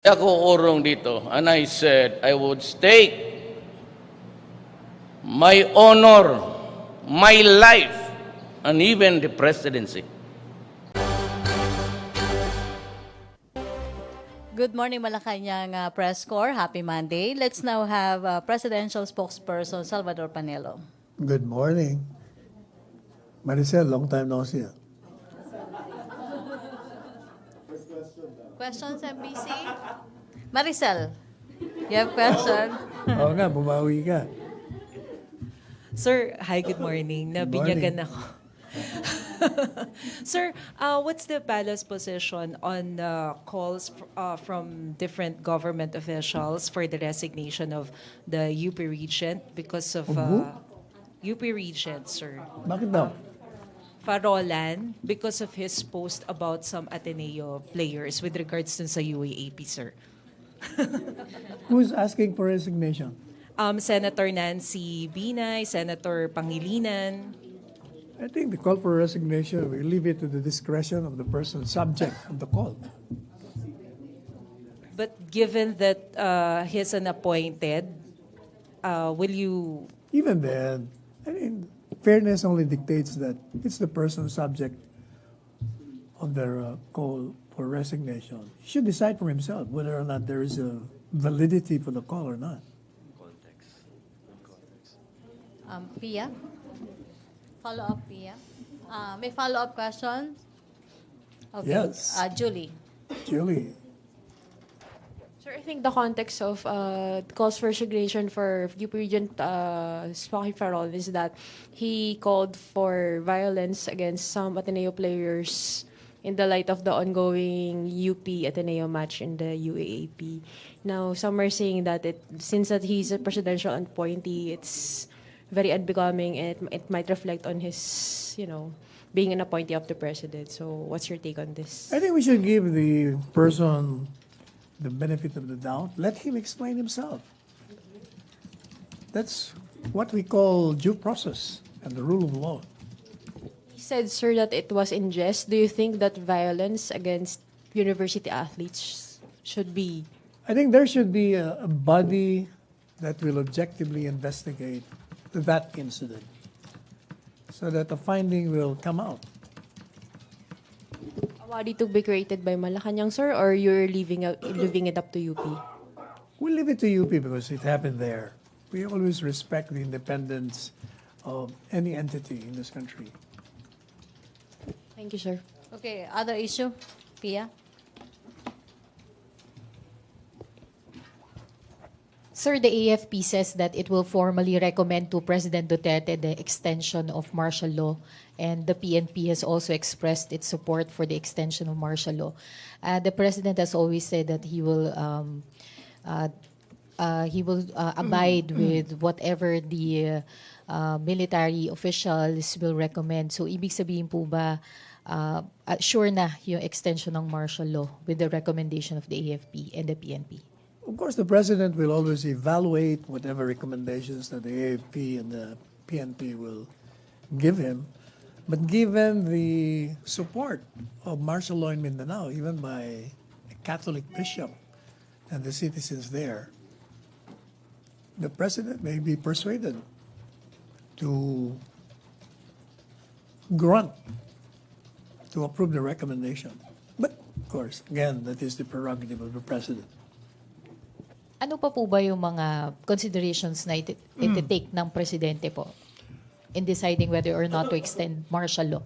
Ako urong dito, and I said I would stake my honor, my life, and even the presidency. Good morning, Malacañang Press Corps. Happy Monday. Let's now have Presidential Spokesperson Salvador Panelo. Good morning. Maricel, long time no see. Questions, MBC? Maricel, you have question? Oo nga, bumawi ka. Sir, hi, good morning. Nabinyagan ako. Sir, what's the palace position on calls from different government officials for the resignation of the UP Regent because of UP Regent, sir? Bakit daw? Farolan, because of his post about some Ateneo players with regards to sa UAAP, sir. Who's asking for resignation? Senator Nancy Binay, Senator Pangilinan. I think the call for resignation, we leave it to the discretion of the person subject of the call. But given that he's an appointed, will you... Even then, I mean, fairness only dictates that it's the person subject of their call for resignation. He should decide for himself whether or not there is a validity for the call or not. Pia? Follow-up, Pia? May follow-up questions? Okay. Yes. Julie. Julie, Sir, I think the context of calls for resignation for UP Regent Spocky Farol is that he called for violence against some Ateneo players in the light of the ongoing UP Ateneo match in the UAAP. Now, some are saying that since that he's a presidential appointee, it's very unbecoming and it might reflect on his, being an appointee of the president. So, what's your take on this? I think we should give the person the benefit of the doubt. Let him explain himself. That's what we call due process and the rule of law. He said, sir, that it was in jest. Do you think that violence against university athletes should be... I think there should be a body that will objectively investigate that incident so that the finding will come out. A body to be created by Malacañang, sir, or you're leaving it up to UP? We leave it to UP because it happened there. We always respect the independence of any entity in this country. Thank you, sir. Okay, other issue? Pia? Sir, the AFP says that it will formally recommend to President Duterte the extension of martial law, and the PNP has also expressed its support for the extension of martial law. The President has always said that he will abide with whatever the military officials will recommend. So, ibig sabihin po ba, sure na yung extension ng martial law with the recommendation of the AFP and the PNP? Of course, the President will always evaluate whatever recommendations that the AFP and the PNP will give him. But given the support of martial law in Mindanao, even by a Catholic bishop and the citizens there, the President may be persuaded to grunt to approve the recommendation. But, of course, again, that is the prerogative of the President. Ano pa po ba yung mga considerations na iti-take ng Presidente po in deciding whether or not to extend martial law?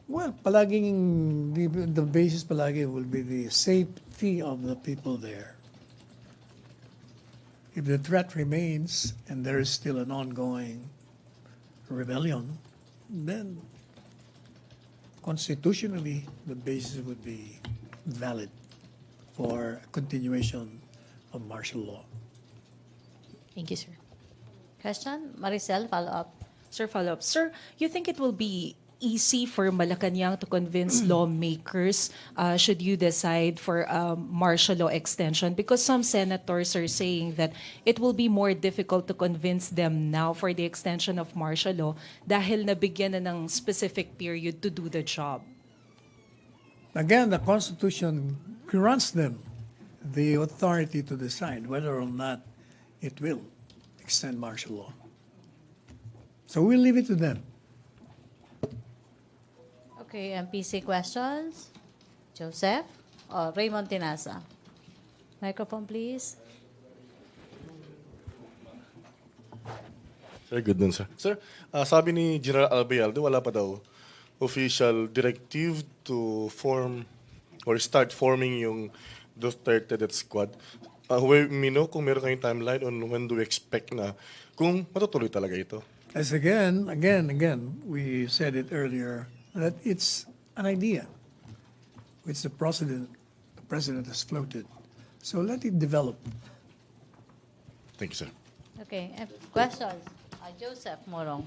Well, palaging, the basis palagi will be the safety of the people there. If the threat remains and there is still an ongoing rebellion, then constitutionally the basis would be valid for continuation of martial law. Thank you, sir. Question? Maricel, follow-up. Sir, follow-up. Sir, you think it will be easy for Malacañang to convince lawmakers should you decide for martial law extension? Because some senators are saying that it will be more difficult to convince them now for the extension of martial law dahil nabigyan na ng specific period to do the job. Again, the Constitution grants them the authority to decide whether or not it will extend martial law. So we'll leave it to them. Okay, MPC questions? Joseph? Or Raymond Tinasa? Microphone, please. Sir, good nun, sir. Sir, sabi ni General Albayalde, wala pa daw official directive to form or start forming yung Duterte Death Squad. Mino, kung meron kayong timeline on when do we expect na kung matutuloy talaga ito? As again, we said it earlier that it's an idea which the president has floated. So let it develop. Thank you, sir. Okay, questions? Joseph Morong.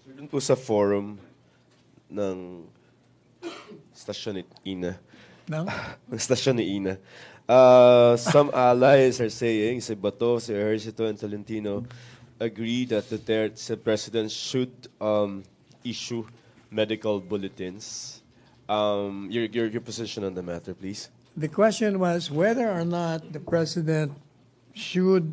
Doon po sa forum ng stasyon ni Ina. No? Ng stasyon ni Ina. Some allies are saying, si Bato, si Ejercito, and Tolentino agree that the president should issue medical bulletins. Your position on the matter, please. The question was whether or not the president should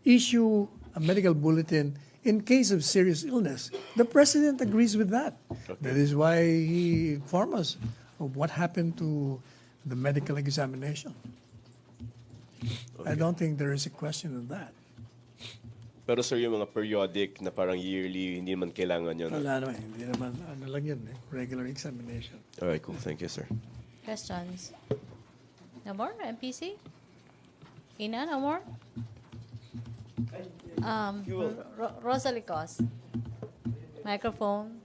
issue a medical bulletin in case of serious illness. The president agrees with that. That is why he informed us of what happened to the medical examination. I don't think there is a question of that. Pero sir, yung mga periodic na parang yearly, hindi naman kailangan yun. Wala naman, hindi naman, ano lang yun, regular examination. Alright, cool. Thank you, sir. Questions? No more? MPC? Ina, no more? Rosalie Cos. Microphone.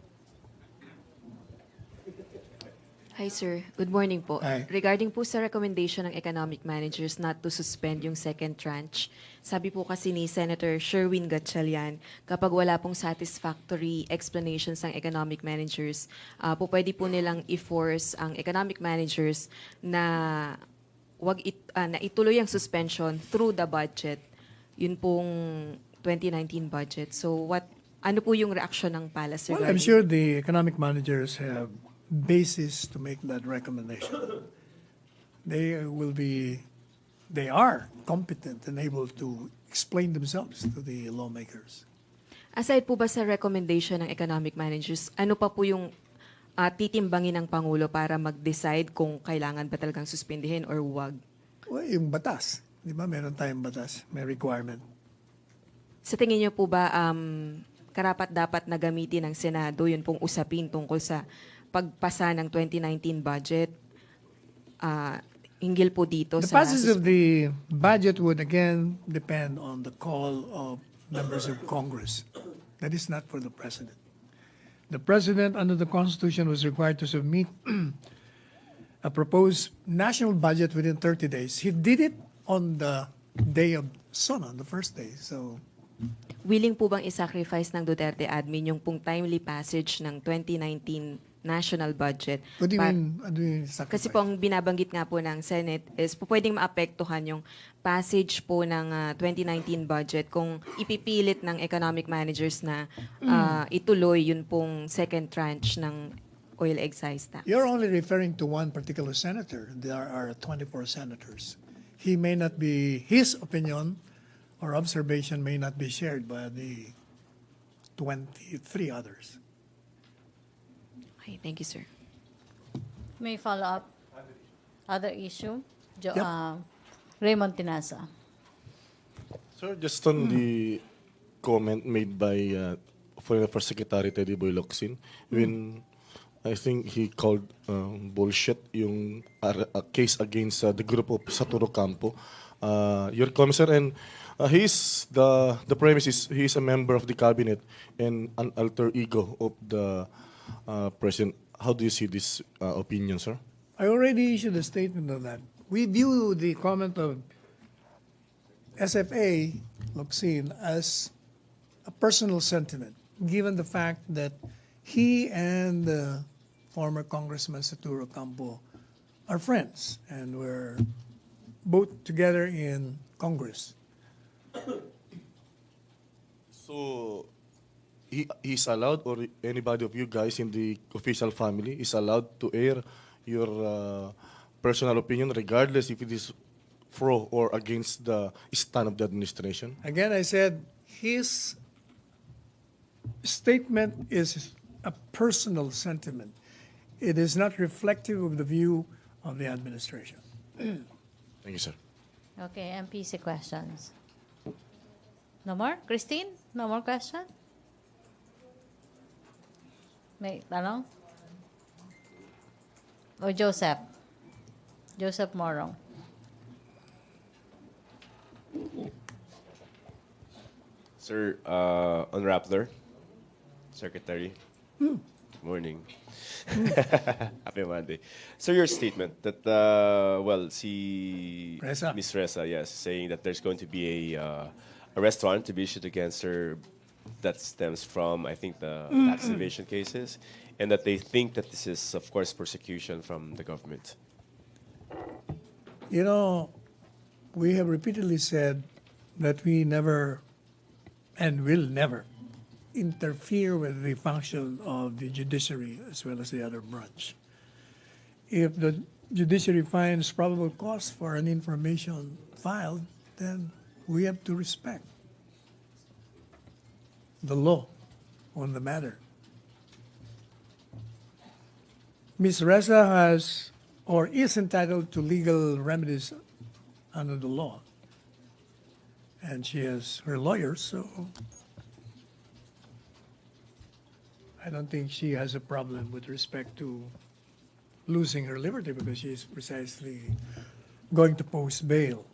Hi sir, good morning po. Hi. Regarding po sa recommendation ng economic managers not to suspend yung second tranche, sabi po kasi ni Senator Sherwin Gatchalian, kapag wala pong satisfactory explanations ng economic managers, po pwede po nilang i-force ang economic managers na na ituloy ang suspension through the budget. Yun pong 2019 budget. So ano po yung reaction ng palace Well, regarding? I'm sure the economic managers have basis to make that recommendation. They are competent and able to explain themselves to the lawmakers. Aside po ba sa recommendation ng economic managers, ano pa po yung titimbangin ng Pangulo para mag-decide kung kailangan ba talagang suspindihin or wag? Well, yung batas, di ba? Meron tayong batas, may requirement. Sa tingin niyo po ba karapat-dapat na gamitin ng Senado yun pong usapin tungkol sa pagpasa ng 2019 budget? Hinggil po dito The sa... passage of the budget would again depend on the call of members of Congress. That is not for the president. The president, under the Constitution, was required to submit a proposed national budget within 30 days. He did it on the day of SONA, the first day. So, Willing po bang isacrifice ng Duterte admin yung pong timely passage ng 2019 national budget? what do you Pa- mean? What do you mean sacrifice? Kasi po ang binabanggit nga po ng Senate is po pwedeng maapektuhan yung passage po ng 2019 budget kung ipipilit ng economic managers na ituloy yun pong second tranche ng oil excise tax. You're only referring to one particular senator. There are 24 senators. He may not be, his opinion or observation may not be shared by the 23 others. Okay, thank you, sir. May follow-up? Other issue? Yep. Raymond Tinasa. Sir, just on the comment made by Foreign Affairs Secretary Teddy Boy Locsin, when I think he called bullshit yung case against the group of Saturo Campo. Your comment, sir, and the premise is he's a member of the cabinet and an alter ego of the president. How do you see this opinion, sir? I already issued a statement on that. We view the comment of SFA Locsin as a personal sentiment, given the fact that he and former Congressman Saturo Campo are friends and were both together in Congress. So, he's allowed, or anybody of you guys in the official family is allowed to air your personal opinion, regardless if it is pro or against the stand of the administration? Again, I said his statement is a personal sentiment. It is not reflective of the view of the administration. Thank you, sir. Okay, MPC questions. No more? Christine? No more question? May tanong? O Joseph? Joseph Morong. Sir, on Rappler, Secretary, morning. Happy Monday. So your statement that, Reza. Miss Reza, yes, saying that there's going to be a restaurant to be issued against her that stems from, I think, the tax evasion cases, and that they think that this is, of course, persecution from the government. You know, we have repeatedly said that we never and will never interfere with the function of the judiciary as well as the other branch. If the judiciary finds probable cause for an information filed, then we have to respect the law on the matter. Ms. Reza has or is entitled to legal remedies under the law. And she has her lawyers, so I don't think she has a problem with respect to losing her liberty because she is precisely going to post bail.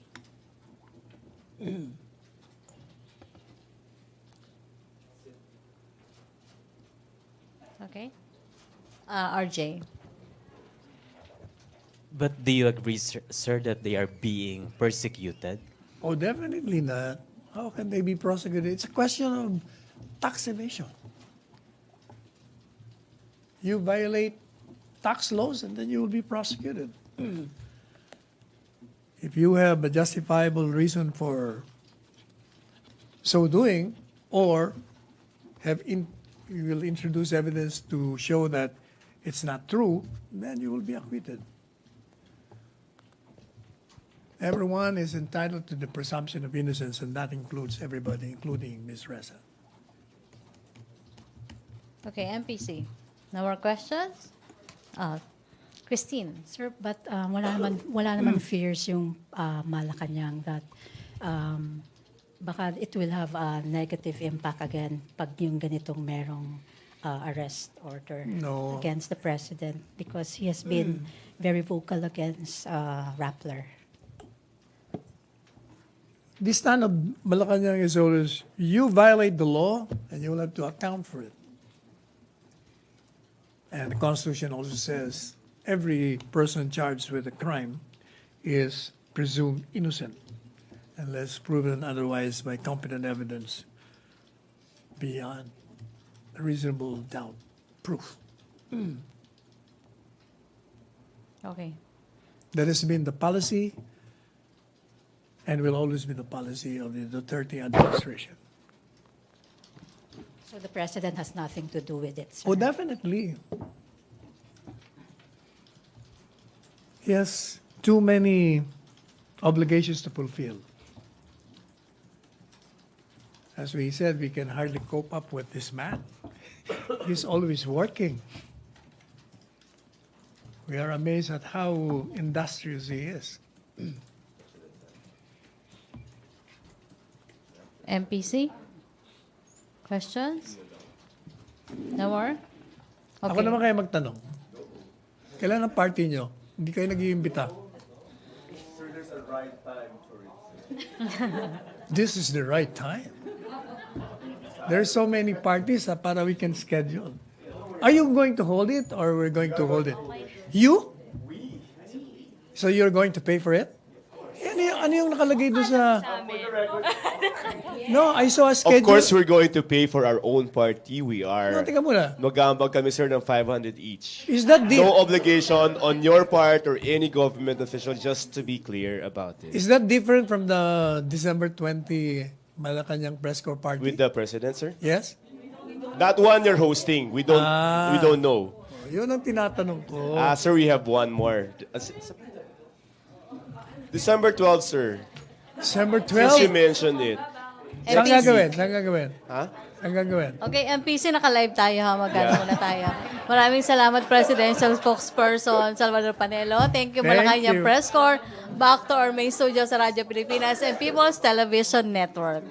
Okay. RJ. But do you agree, sir, that they are being persecuted? Oh, definitely not. How can they be prosecuted? It's a question of tax evasion. You violate tax laws and then you will be prosecuted. If you have a justifiable reason for so doing, or you will introduce evidence to show that it's not true, then you will be acquitted. Everyone is entitled to the presumption of innocence, and that includes everybody, including Ms. Reza. Okay, MPC. No more questions? Christine. Sir, but wala naman fears yung Malacañang that baka it will have a negative impact again pag yung ganitong merong arrest order No. against the president because he has been very vocal against Rappler. The stand of Malacañang is always, you violate the law and you will have to account for it. And the Constitution also says every person charged with a crime is presumed innocent unless proven otherwise by competent evidence beyond a reasonable doubt proof. Okay. That has been the policy and will always be the policy of the Duterte administration. So the president has nothing to do with it, sir. Oh, definitely. He has too many obligations to fulfill. As we said, we can hardly cope up with this man. He's always working. We are amazed at how industrious he is. MPC? Questions? No more? Ako naman kayo magtanong. Kailan ang party nyo? Hindi kayo nag-iimbita. Sir, there's a right time for it. This is the right time. There's so many parties para we can schedule. Are you going to hold it or we're going to hold it? You? So you're going to pay for it? Ano yung nakalagay doon sa... No, I saw a schedule. Of course, we're going to pay for our own party. We No, are... teka muna. Mag-aambag kami, sir, ng 500 each. Is that No obligation on your part or any government official, just to be clear about it. Is that different from the December 20 Malacañang press corps party? With the president, sir? Yes? That one you're hosting. We don't know. Yun ang tinatanong ko. Sir, we have one more. December 12, sir. December Since you 12? mentioned it. Saan gagawin? Saan gagawin? Ha? Saan gagawin? Okay, MPC, naka-live tayo ha. Magano Yeah. muna tayo. Maraming salamat, Presidential Spokesperson Salvador Panelo. Thank you, Thank Malacañang you. Press Corps. Back to our main studio sa Radyo Pilipinas and People's Television Network.